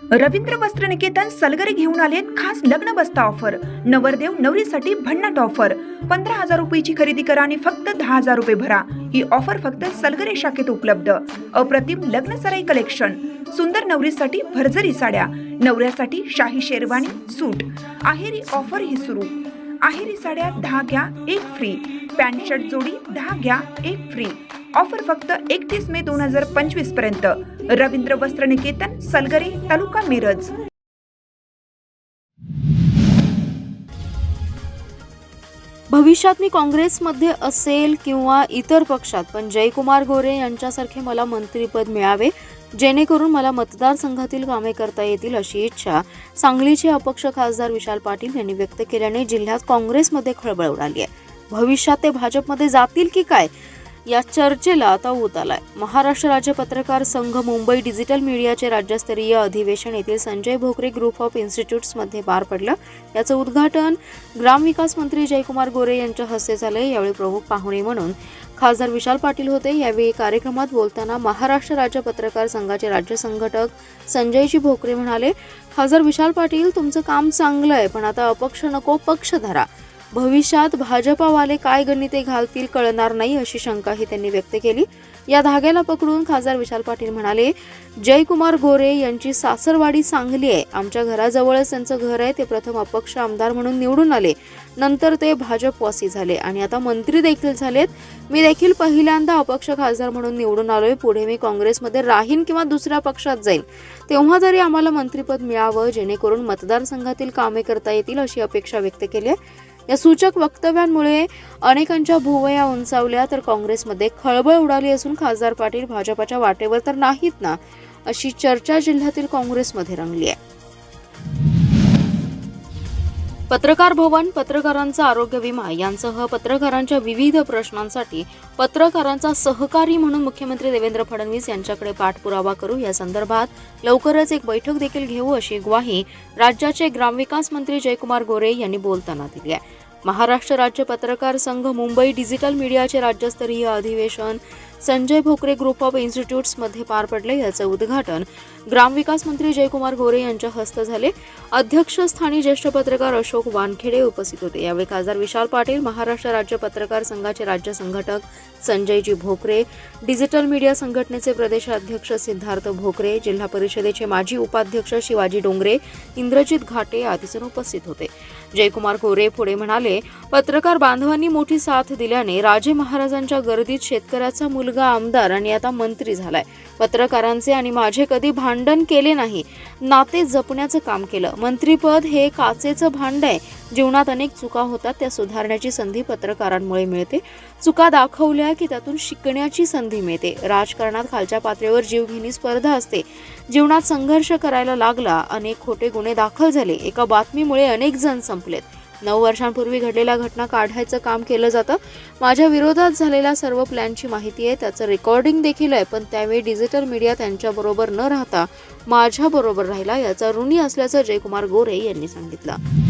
रवींद्र वस्त्रनिकेतन सलगरे घेऊन आलेत खास लग्न बस्ता ऑफर। नवरदेव नवरीसाठी भन्नाट ऑफर। 15,000 रुपयाची खरेदी करा आणि फक्त 10,000 रुपये भरा। ही ऑफर फक्त सलगरे शाखेत उपलब्ध। अप्रतिम लग्न सराई कलेक्शन, सुंदर नवरीसाठी भरजरी साड्या, नवऱ्यासाठी शाही शेरवानी सूट। आहेरी ऑफर ही सुरू। आहेरी साड्या 10 घ्या 1 फ्री, पॅन्ट शर्ट जोडी 10 घ्या 1 फ्री। ऑफर फक्त 31 मे 2025 पर्यंत। रवींद्र वस्त्रनिकेतन सलगरे, तालुका मिरज। भविष्यात मी काँग्रेसमध्ये असेल किंवा इतर पक्षात, पण जयकुमार गोरे यांच्यासारखे मला मंत्रिपद मिळावे, जेणेकरून मला मतदारसंघातील कामे करता येतील, अशी इच्छा सांगलीचे अपक्ष खासदार विशाल पाटील यांनी व्यक्त केल्याने जिल्ह्यात काँग्रेसमध्ये खळबळ उडाली आहे। भविष्यात ते भाजपमध्ये जातील की काय, या चर्चेला आता ऊत आलाय। महाराष्ट्र राज्य पत्रकार संघ मुंबई डिजिटल मीडियाचे राज्यस्तरीय अधिवेशन येथील संजय भोकरे ग्रुप ऑफ इन्स्टिट्यूट्समध्ये पार पडलं। याचं उद्घाटन ग्रामविकास मंत्री जयकुमार गोरे यांच्या हस्ते झाले। यावेळी प्रमुख पाहुणे म्हणून खासदार विशाल पाटील होते। यावेळी कार्यक्रमात बोलताना महाराष्ट्र राज्य पत्रकार संघाचे राज्य संघटक संजयजी भोकरे म्हणाले, खासदार विशाल पाटील, तुमचं काम चांगलं आहे, पण आता अपक्ष नको, पक्ष धरा। भविष्यात भाजपावाले काय गणिते घालतील कळणार नाही, अशी शंकाही त्यांनी व्यक्त केली। या धाग्याला पकडून खासदार विशाल पाटील म्हणाले, जयकुमार गोरे यांची सासरवाडी सांगली आहे, आमच्या घराजवळच त्यांचं घर आहे। ते प्रथम अपक्ष आमदार म्हणून निवडून आले, नंतर ते भाजपवासी झाले आणि आता मंत्री देखील झालेत। मी देखील पहिल्यांदा अपक्ष खासदार म्हणून निवडून आलोय। पुढे मी काँग्रेसमध्ये राहीन किंवा दुसऱ्या पक्षात जाईन, तेव्हा तरी आम्हाला मंत्रिपद मिळावं, जेणेकरून मतदारसंघातील कामे करता येतील, अशी अपेक्षा व्यक्त केली आहे। या सूचक वक्तव्यांमुळे अनेकांच्या भुवया उंचावल्या, तर काँग्रेसमध्ये खळबळ उडाली असून खासदार पाटील भाजपाच्या वाटेवर तर नाहीत ना, अशी चर्चा जिल्ह्यातील काँग्रेसमध्ये रंगली आहे। पत्रकार भवन, पत्रकारांचा आरोग्य विमा यांसह पत्रकारांच्या विविध प्रश्नांसाठी पत्रकारांचा सहकारी म्हणून मुख्यमंत्री देवेंद्र फडणवीस यांच्याकडे पाठपुरावा करू। या संदर्भात लवकरच एक बैठक देखील घेऊ, अशी ग्वाही राज्याचे ग्रामविकास मंत्री जयकुमार गोरे यांनी बोलताना दिली आहे। महाराष्ट्र राज्य पत्रकार संघ मुंबई डिजिटल मीडियाचे राज्यस्तरीय अधिवेशन संजय भोकरे ग्रुप ऑफ इन्स्टिट्यूट्समध्ये पार पडले। याचं उद्घाटन ग्रामविकास मंत्री जयकुमार गोरे यांच्या हस्ते झाले। अध्यक्षस्थानी ज्येष्ठ पत्रकार अशोक वानखेडे उपस्थित होते। यावेळी खासदार विशाल पाटील, महाराष्ट्र राज्य पत्रकार संघाचे राज्य संघटक संजयजी भोकरे, डिजिटल मीडिया संघटनेचे प्रदेशाध्यक्ष सिद्धार्थ भोकरे, जिल्हा परिषदेचे माजी उपाध्यक्ष शिवाजी डोंगरे, इंद्रजित घाटे आदीजण उपस्थित होते। जयकुमार गोरे पुढे म्हणाले, पत्रकार बांधवांनी मोठी साथ दिल्याने राजे महाराजांच्या गर्दीत शेतकऱ्याचा मुलगा आमदार आणि आता मंत्री झालाय। पत्रकारांचे आणि माझे कधी भांडण केले नाही, नाते जपण्याचं काम केलं। मंत्रीपद हे काचेचं भांड आहे। जीवनात अनेक चुका होतात, त्या सुधारण्याची संधी पत्रकारांमुळे मिळते। चुका दाखवल्या की त्यातून शिकण्याची संधी मिळते। राजकारणात खालच्या पातळीवर जीवघेणी स्पर्धा असते। जीवनात संघर्ष करायला लागला, अनेक खोटे गुन्हे दाखल झाले, एका बातमीमुळे अनेक जण संपलेत। 9 वर्षांपूर्वी घडलेल्या घटना काढायचं काम केलं जातं। माझ्या विरोधात झालेल्या सर्व प्लॅनची माहिती आहे, त्याचं रेकॉर्डिंग देखील आहे, पण त्यावेळी डिजिटल मीडिया त्यांच्याबरोबर न राहता माझ्याबरोबर राहिला, याचा ऋणी असल्याचं जयकुमार गोरे यांनी सांगितलं।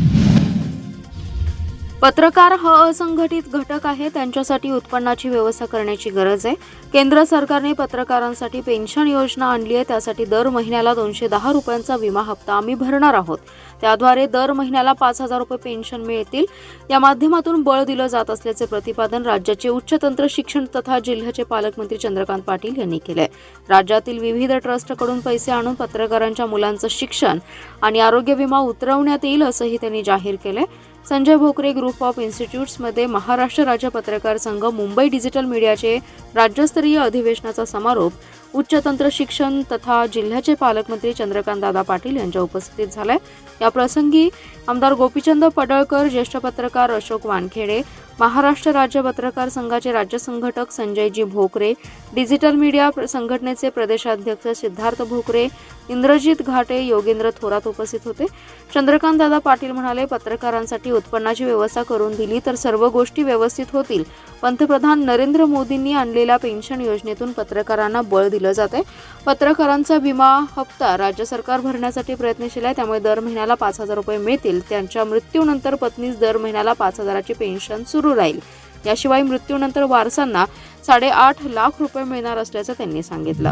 पत्रकार हा असंघटित घटक आहे, त्यांच्यासाठी उत्पन्नाची व्यवस्था करण्याची गरज आहे। केंद्र सरकारने पत्रकारांसाठी पेन्शन योजना आणली आहे, त्यासाठी दर महिन्याला 210 रुपयांचा विमा हप्ता आम्ही भरणार आहोत। त्याद्वारे दर महिन्याला 5,000 रुपये पेन्शन मिळतील। या माध्यमातून बळ दिलं जात असल्याचे प्रतिपादन राज्याचे उच्च तंत्र शिक्षण तथा जिल्ह्याचे पालकमंत्री चंद्रकांत पाटील यांनी केले। राज्यातील विविध ट्रस्टकडून पैसे आणून पत्रकारांच्या मुलांचं शिक्षण आणि आरोग्य विमा उतरवण्यात येईल, असंही त्यांनी जाहीर केले। संजय भोकरे ग्रुप ऑफ इन्स्टिट्यूट्समध्ये महाराष्ट्र राज्य पत्रकार संघ मुंबई डिजिटल मीडियाचे राज्यस्तरीय अधिवेशनाचा समारोप उच्च तंत्र शिक्षण तथा जिल्ह्याचे पालकमंत्री चंद्रकांत दादा पाटील यांच्या उपस्थितीत झालाय। या प्रसंगी आमदार गोपीचंद पडळकर, ज्येष्ठ पत्रकार अशोक वानखेडे, महाराष्ट्र राज्य पत्रकार संघाचे राज्य संघटक संजयजी भोकरे, डिजिटल मीडिया संघटनेचे प्रदेशाध्यक्ष सिद्धार्थ भोकरे, इंद्रजित घाटे, योगेंद्र थोरात उपस्थित होते। चंद्रकांत दादा पाटील म्हणाले, पत्रकारांसाठी उत्पन्नाची व्यवस्था करून दिली तर सर्व गोष्टी व्यवस्थित होतील। पंतप्रधान नरेंद्र मोदींनी आणलेल्या पेन्शन योजनेतून पत्रकारांना बळ दिलं जाते। पत्रकारांचा विमा हप्ता राज्य सरकार भरण्यासाठी प्रयत्नशील आहे, त्यामुळे दर महिन्याला 5,000 रुपये मिळतील। त्यांच्या मृत्यूनंतर पत्नीस दर महिन्याला 5,000ची पेन्शन सुरू राहील। याशिवाय मृत्यूनंतर वारसांना 8.5 लाख रुपये मिळणार असल्याचं त्यांनी सांगितलं।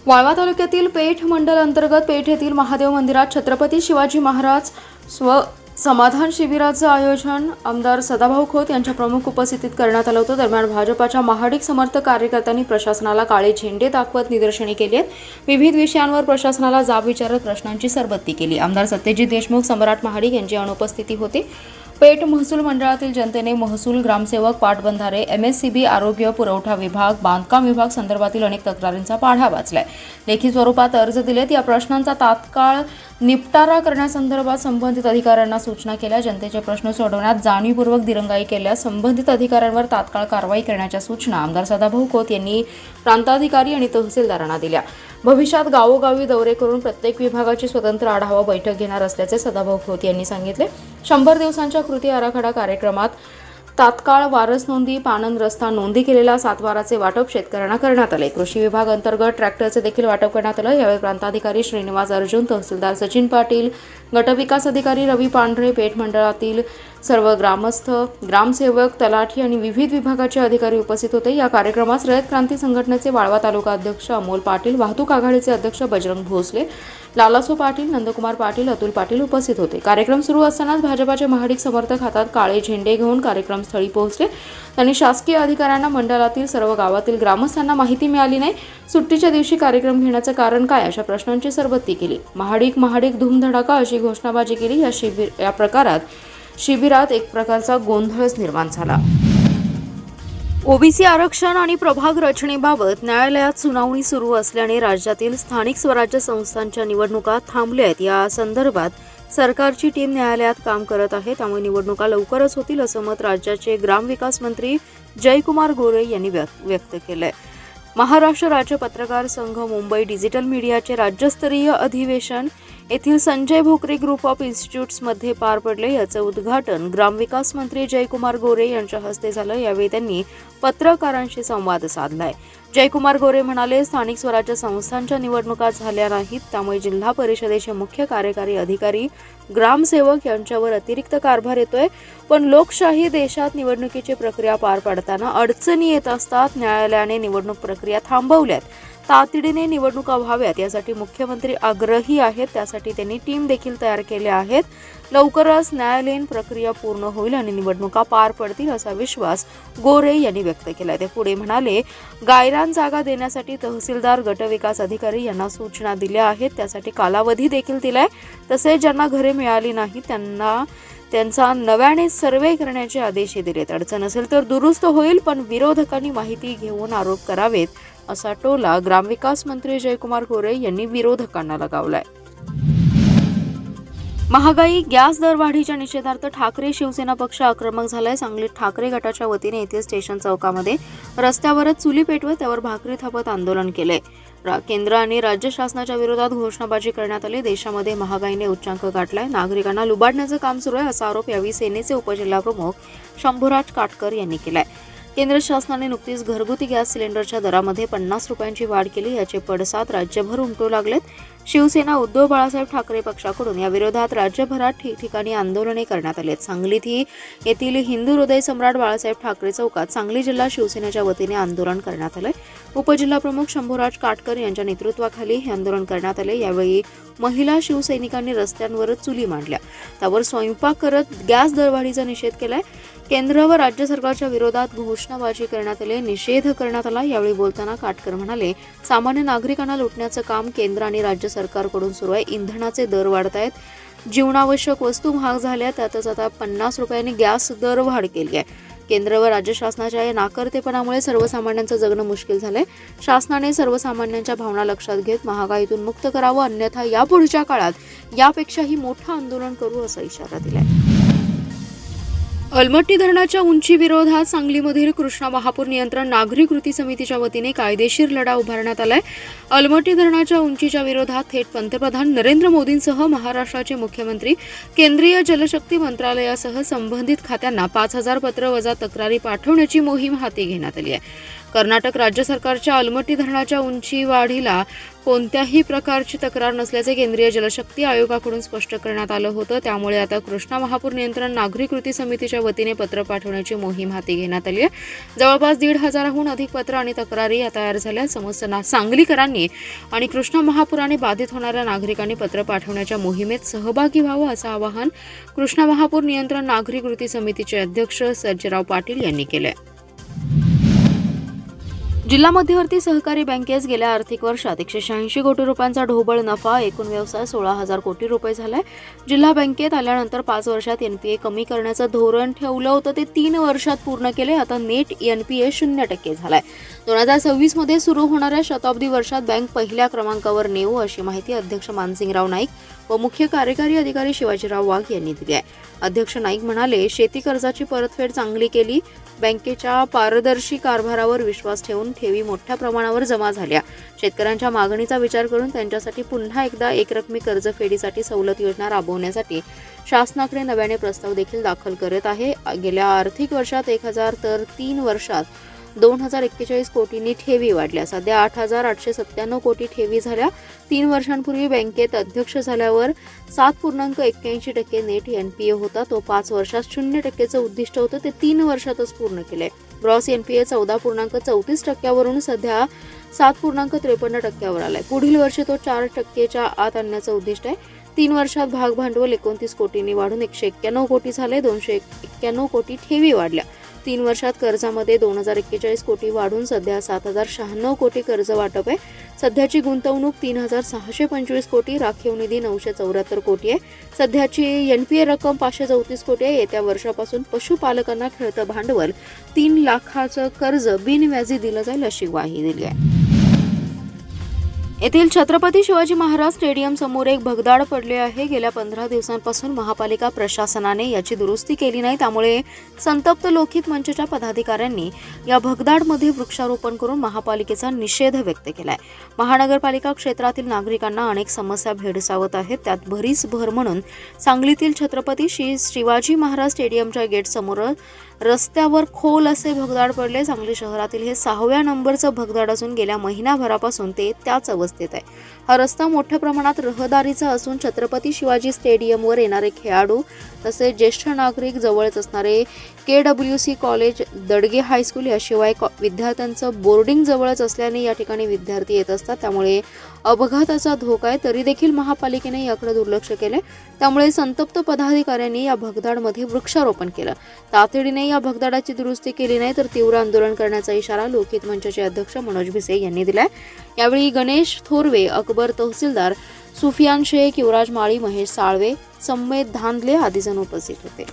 वाळवा तालुक्यातील पेठ मंडल अंतर्गत पेठ येथील महादेव मंदिरात छत्रपती शिवाजी महाराज समाधान शिबिराचं आयोजन आमदार सदाभाऊ खोत यांच्या प्रमुख उपस्थितीत करण्यात आलं होतं. दरम्यान भाजपाच्या महाडिक समर्थक कार्यकर्त्यांनी प्रशासनाला काळे झेंडे दाखवत निदर्शने केली आहेत. विविध विषयांवर प्रशासनाला जाब विचारत प्रश्नांची सरबत्ती केली. आमदार सत्यजित देशमुख, सम्राट महाडिक यांची अनुपस्थिती होती. पेठ महसूल मंडळातील जनतेने महसूल, ग्रामसेवक, पाटबंधारे, MSCB, आरोग्य, पुरवठा विभाग, बांधकाम विभाग संदर्भातील अनेक तक्रारींचा पाढा वाचलाय. लेखी स्वरूपात अर्ज दिलेत. या प्रश्नांचा तात्काळ निपटारा करण्यासंदर्भात संबंधित अधिकाऱ्यांना सूचना केल्या. जनतेचे प्रश्न सोडवण्यात जाणीवपूर्वक दिरंगाई केल्यास संबंधित अधिकाऱ्यांवर तात्काळ कारवाई करण्याच्या सूचना आमदार सदाभाऊ खोत यांनी प्रांताधिकारी आणि तहसीलदारांना दिल्या. भविष्यात गावोगावी दौरे करून प्रत्येक विभागाची स्वतंत्र आढावा बैठक घेणार असल्याचे सदाभाऊ खोत यांनी सांगितले. 100 दिवसांच्या कृती आराखडा कार्यक्रमात तात्काळ वारस नोंदी, पानंद रस्ता नोंदी केलेल्या सातबाराचे वाटप शेतकऱ्यांना करण्यात आले. कृषी विभाग अंतर्गत ट्रॅक्टरचे देखील वाटप करण्यात आलं. यावेळी प्रांताधिकारी श्रीनिवास अर्जुन, तहसीलदार सचिन पाटील, गटविकास अधिकारी रवी पांढरे, पेठ मंडळातील सर्व ग्रामस्थ, ग्रामसेवक, तलाठी आणि विविध विभागाचे अधिकारी उपस्थित होते. या कार्यक्रमास रयत क्रांती संघटनेचे वाळवा तालुका अध्यक्ष अमोल पाटील, वाहतूक आघाडीचे अध्यक्ष बजरंग भोसले, लालासो पाटील, नंदकुमार पाटील, अतुल पाटील उपस्थित होते. कार्यक्रम सुरू असतानाच भाजपाचे महाडिक समर्थक हातात काळे झेंडे घेऊन कार्यक्रमस्थळी पोहोचले. त्यांनी शासकीय अधिकाऱ्यांना मंडळातील सर्व गावातील ग्रामस्थांना माहिती मिळाली नाही. सुट्टीच्या दिवशी कार्यक्रम घेण्याचं कारण काय, अशा प्रश्नांची सरबत्ती केली. महाडिक धूमधडाका अशी घोषणाबाजी केली. या प्रकारात शिबिरात एक प्रकारचा गोंधळच निर्माण झाला. ओबीसी आरक्षण आणि प्रभाग रचनेबाबत न्यायालयात सुनावणी सुरू असल्याने राज्यातील स्थानिक स्वराज्य संस्थांच्या निवडणुका थांबल्या आहेत. या संदर्भात सरकारची टीम न्यायालयात काम करत आहे. त्यामुळे निवडणुका लवकरच होतील असं मत राज्याचे ग्रामविकास मंत्री जयकुमार गोरे यांनी व्यक्त केलंय. महाराष्ट्र राज्य पत्रकार संघ मुंबई डिजिटल मीडियाचे राज्यस्तरीय अधिवेशन येथील संजय भोकरे ग्रुप ऑफ इन्स्टिट्यूट्समध्ये पार पडले. याचं उद्घाटन ग्रामविकास मंत्री जयकुमार गोरे यांच्या हस्ते झालं. यावेळी त्यांनी पत्रकारांशी संवाद साधलाय. जयकुमार गोरे म्हणाले, स्थानिक स्वराज्य संस्थांच्या निवडणुका झाल्या नाहीत, त्यामुळे जिल्हा परिषदेचे मुख्य कार्यकारी अधिकारी, ग्रामसेवक यांच्यावर अतिरिक्त कारभार येतोय. पण लोकशाही देशात निवडणुकीची प्रक्रिया पार पाडताना अडचणी येत असतात. न्यायालयाने निवडणूक प्रक्रिया थांबवल्यात. तातडीने निवडणुका व्हाव्यात यासाठी मुख्यमंत्री आग्रही आहेत. त्यासाठी त्यांनी टीम देखील तयार केल्या आहेत. लवकरच न्यायालयीन प्रक्रिया पूर्ण होईल आणि निवडणुका पार पडतील असा विश्वास गोरे यांनी व्यक्त केला. ते पुढे म्हणाले, गायरान जागा देण्यासाठी तहसीलदार, गटविकास अधिकारी यांना सूचना दिल्या आहेत. त्यासाठी कालावधी देखील दिलाय. तसेच ज्यांना घरे मिळाली नाही त्यांचा नव्याने सर्वे करण्याचे आदेशही दिलेत. अडचण असेल तर दुरुस्त होईल, पण विरोधकांनी माहिती घेऊन आरोप करावेत असा टोला ग्रामविकास मंत्री जयकुमार गोरे यांनी विरोधकांना लगावलाय. महागाई, गॅस दरवाढीच्या निषेधार्थ ठाकरे शिवसेना पक्ष आक्रमक झालाय. सांगलीत ठाकरे गटाच्या वतीने येथील स्टेशन चौकामध्ये रस्त्यावरच चुली पेटवत त्यावर भाकरी थापत आंदोलन केलंय. केंद्र आणि राज्य शासनाच्या विरोधात घोषणाबाजी करण्यात आली. देशामध्ये महागाईने उच्चांक गाठलाय. नागरिकांना लुबाडण्याचं काम सुरू आहे असा आरोप यावेळी सेनेचे उपजिल्हाप्रमुख शंभूराज काटकर यांनी केलाय. केंद्र शासनाने नुकतीच घरगुती गॅस सिलेंडरच्या दरामध्ये 50 रुपयांची वाढ केली. याचे पडसाद राज्यभर उमटू लागलेत. शिवसेना, उद्धव बाळासाहेब ठाकरे पक्षाकडून या विरोधात राज्यभरात ठिकठिकाणी आंदोलने करण्यात आली आहेत. सांगलीत येथील हिंदू हृदय सम्राट बाळासाहेब ठाकरे चौकात सांगली जिल्हा शिवसेनेच्या वतीने आंदोलन करण्यात आलंय. उपजिल्हाप्रमुख शंभूराज काटकर यांच्या नेतृत्वाखाली हे आंदोलन करण्यात आले. यावेळी महिला शिवसैनिकांनी रस्त्यांवरच चुली मांडल्या. त्यावर स्वयंपाक करत गॅस दरवाढीचा निषेध केलाय. केंद्र व राज्य सरकारच्या विरोधात घोषणाबाजी करण्यात आली, निषेध करण्यात आला. यावेळी बोलताना काटकर म्हणाले, सामान्य नागरिकांना लुटण्याचं काम केंद्र आणि राज्य सरकारकडून सुरू आहे. इंधनाचे दर वाढत आहेत. जीवनावश्यक वस्तू महाग झाल्या. त्यातच आता 50 रुपयांनी गॅस दर वाढ केली आहे. केंद्र व राज्य शासनाच्या या नाकर्तेपणामुळे सर्वसामान्यांचं जगणं मुश्किल झालंय. शासनाने सर्वसामान्यांच्या भावना लक्षात घेत महागाईतून मुक्त करावं, अन्यथा यापुढच्या काळात यापेक्षाही मोठं आंदोलन करू असा इशारा दिलाय. अलमट्टी धरणाच्या उंची विरोधात सांगलीमधील कृष्णा महापूर नियंत्रण नागरी कृती समितीच्या वतीने कायदेशीर लढा उभारण्यात आलाय. अलमट्टी धरणाच्या उंचीच्या विरोधात थेट पंतप्रधान नरेंद्र मोदींसह महाराष्ट्राचे मुख्यमंत्री, केंद्रीय जलशक्ती मंत्रालयासह संबंधित खात्यांना 5000 पत्र वजा तक्रारी पाठवण्याची मोहीम हाती घेण्यात आली आहे. कर्नाटक राज्य सरकारच्या अलमट्टी धरणाच्या उंची वाढीला कोणत्याही प्रकारची तक्रार नसल्याचे केंद्रीय जलशक्ती आयोगाकडून स्पष्ट करण्यात आलं होतं. त्यामुळे आता कृष्णा महापूर नियंत्रण नागरी कृती समितीच्या वतीने पत्र पाठवण्याची मोहीम हाती घेण्यात आली आहे. जवळपास 1,500हून अधिक पत्र आणि तक्रारी या तयार झाल्या. समस्त सांगलीकरांनी आणि कृष्णा महापुराने बाधित होणाऱ्या नागरिकांनी पत्र पाठवण्याच्या मोहिमेत सहभागी व्हावं असं आवाहन कृष्णा महापूर नियंत्रण नागरी कृती समितीचे अध्यक्ष सर्जेराव पाटील यांनी केलं. जिल्हा मध्यवर्ती सहकारी बँकेस गेल्या आर्थिक वर्षात 186 कोटी रुपयांचा ढोबळ नफा, एकूण व्यवसाय 16,000 कोटी रुपये झालाय. जिल्हा बँकेत आल्यानंतर 5 वर्षात एनपीए कमी करण्याचं धोरण ठेवलं होतं ते 3 वर्षात पूर्ण केले. आता नेट एनपीए 0% झालाय. 2026 मध्ये सुरू होणाऱ्या शताब्दी वर्षात बँक पहिल्या क्रमांकावर नेऊ अशी माहिती अध्यक्ष मानसिंगराव नाईक व मुख्य कार्यकारी अधिकारी शिवाजीराव वाघ यांनी दिली आहे. अध्यक्ष नाईक म्हणाले, शेती कर्जाची परतफेड चांगली केली. बँकेच्या पारदर्शी कारभारावर विश्वास ठेवून ठेवी मोठ्या प्रमाणावर जमा झाल्या. शेतकऱ्यांच्या मागणीचा विचार करून त्यांच्यासाठी पुन्हा एकदा एकरकमी कर्जफेडीसाठी सवलत योजना राबवण्यासाठी शासनाकडे नव्याने प्रस्ताव देखील दाखल करत आहे. गेल्या आर्थिक वर्षात 1,000 तर 3 वर्षात 2,041 कोटींनी ठेवी वाढल्या. सध्या 8,897 कोटी ठेवी झाल्या. 3 वर्षांपूर्वी बँकेत अध्यक्ष झाल्यावर 7.81% नेट एनपीए होता. तो 5 वर्षात 0%चं उद्दिष्ट होतं ते 3 वर्षातच पूर्ण केलंय. ग्रॉस एनपीए 14.34% वरून सध्या 7.53% आलाय. पुढील वर्षी तो 4%च्या आत आणण्याचं उद्दिष्ट आहे. 3 वर्षात भाग भांडवल 29 कोटींनी वाढून 191 कोटी झाले. 291 कोटी ठेवी वाढल्या. 3 वर्षात कर्जामध्ये 2,041 कोटी वाढून सध्या 7,096 कोटी कर्ज वाटप आहे. सध्याची गुंतवणूक 3,625 कोटी, राखीव निधी 974 कोटी आहे. सध्याची एनपीए रक्कम 534 कोटी आहे. येत्या वर्षापासून पशुपालकांना खेळतं भांडवल 3 लाखाचं कर्ज बिनव्याजी दिलं जाईल अशी ग्वाही दिली आहे. येथील छत्रपती शिवाजी महाराज स्टेडियम समोर एक भगदाड पडले आहे. गेल्या 15 दिवसांपासून महापालिका प्रशासनाने याची दुरुस्ती केली नाही. त्यामुळे संतप्त लोकहित मंचच्या पदाधिकाऱ्यांनी या भगदाडमध्ये वृक्षारोपण करून महापालिकेचा निषेध व्यक्त केलाय. महानगरपालिका क्षेत्रातील नागरिकांना अनेक समस्या भेडसावत आहेत. त्यात भरीस भर म्हणून सांगलीतील छत्रपती शिवाजी महाराज स्टेडियमच्या गेट समोर रस्त्यावर खोल असे भगदाड पडले. सांगली शहरातील हे 6व्या नंबरचं भगदाड असून गेल्या महिनाभरापासून ते त्याच अवस्थेत आहे. हा रस्ता मोठ्या प्रमाणात रहदारीचा असून छत्रपती शिवाजी स्टेडियमवर येणारे खेळाडू तसेच ज्येष्ठ नागरिक, जवळच असणारे KWC कॉलेज, दडगे हायस्कूल याशिवाय विद्यार्थ्यांचं बोर्डिंग जवळच असल्याने या ठिकाणी विद्यार्थी येत असतात. त्यामुळे अपघाताचा धोका आहे. तरी देखील महापालिकेने याकडे दुर्लक्ष केले. त्यामुळे संतप्त पदाधिकाऱ्यांनी या भगदाडमध्ये वृक्षारोपण केलं. तातडीने या भगदाडाची दुरुस्ती केली नाही तर तीव्र आंदोलन करण्याचा इशारा लोकहित मंचचे अध्यक्ष मनोज भिसे यांनी दिलाय. यावेळी गणेश थोरवे, अकबर तहसीलदार, सुफियान शेख, युवराज माळी, महेश साळवे, सम्मेद धांदले आदी जण उपस्थित होते.